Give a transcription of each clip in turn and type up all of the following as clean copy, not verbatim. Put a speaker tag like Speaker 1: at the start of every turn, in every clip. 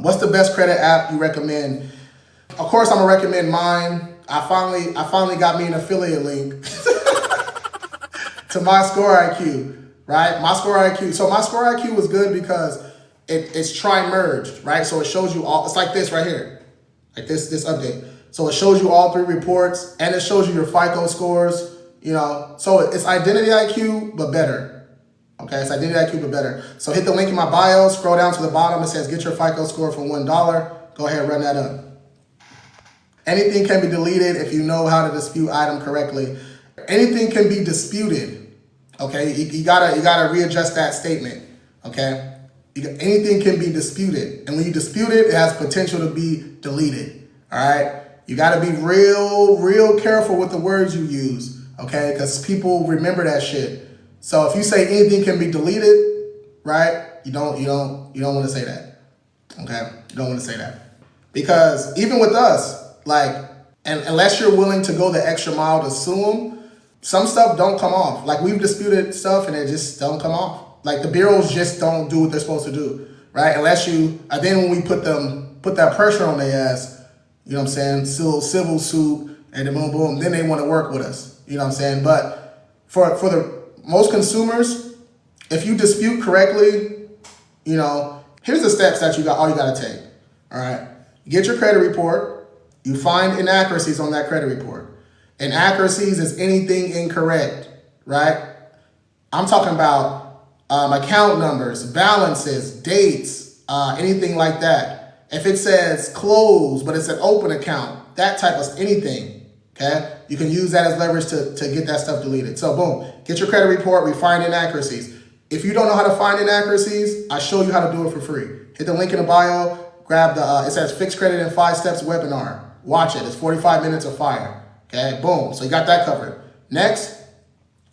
Speaker 1: What's the best credit app you recommend? Of course, I'm gonna recommend mine. I finally got me an affiliate link to My Score IQ, right? My Score IQ. So My Score IQ was good because it's tri-merged, right? So it shows you all. It's like this right here, like this update. So it shows you all 3 reports, and it shows you your FICO scores. You know, so it's identity IQ but better. Okay, it's identity IQ but better. So hit the link in my bio. Scroll down to the bottom. It says get your FICO score for $1. Go ahead and run that up. Anything can be deleted if you know how to dispute item correctly. Anything can be disputed. Okay, you gotta readjust that statement. Okay, anything can be disputed, and when you dispute it, it has potential to be deleted. All right, you gotta be real careful with the words you use. Okay, because people remember that shit. So if you say anything can be deleted, right? You don't want to say that. Okay, you don't want to say that because even with us, like, and unless you're willing to go the extra mile to sue them, some stuff don't come off. Like we've disputed stuff and it just don't come off. Like the bureaus just don't do what they're supposed to do, right? Unless you, and then when we put that pressure on their ass, you know what I'm saying? Civil suit and then boom, boom, then they want to work with us. You know what I'm saying? But for the most consumers, if you dispute correctly, you know, here's the steps that all you got to take. All right. You get your credit report. You find inaccuracies on that credit report. Inaccuracies is anything incorrect, right? I'm talking about account numbers, balances, dates, anything like that. If it says close, but it's an open account, that type of anything, okay? You can use that as leverage to get that stuff deleted. So boom, get your credit report, we find inaccuracies. If you don't know how to find inaccuracies, I show you how to do it for free. Hit the link in the bio, grab it says Fix Credit in 5 Steps webinar. Watch it, it's 45 minutes of fire. Okay, boom, so you got that covered. Next,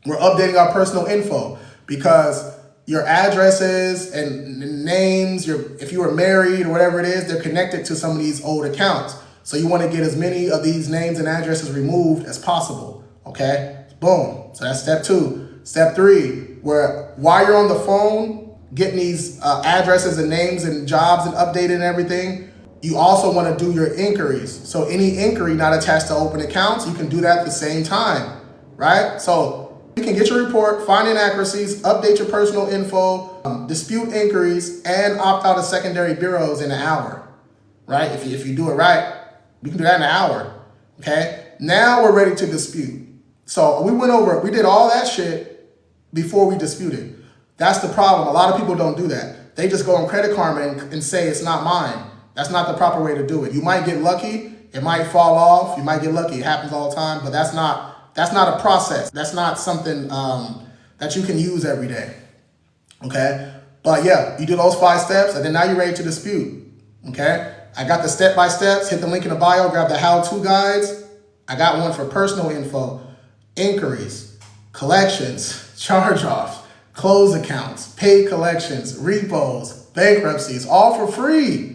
Speaker 1: we're updating our personal info because your addresses and names, if you were married or whatever it is, they're connected to some of these old accounts. So you want to get as many of these names and addresses removed as possible, okay? Boom, so that's step 2. Step 3, while you're on the phone, getting these addresses and names and jobs and updated and everything, you also want to do your inquiries. So any inquiry not attached to open accounts, you can do that at the same time, right? So you can get your report, find inaccuracies, update your personal info, dispute inquiries, and opt out of secondary bureaus in an hour, right? If you do it right, we can do that in an hour, okay? Now we're ready to dispute. So we did all that shit before we disputed. That's the problem. A lot of people don't do that. They just go on Credit Karma and say it's not mine. That's not the proper way to do it. You might get lucky. It might fall off. You might get lucky. It happens all the time, but that's not a process. That's not something that you can use every day, okay? But yeah, you do those 5 steps, and then now you're ready to dispute, okay? I got the step-by-steps. Hit the link in the bio. Grab the how-to guides. I got one for personal info, inquiries, collections, charge-offs, closed accounts, paid collections, repos, bankruptcies, all for free.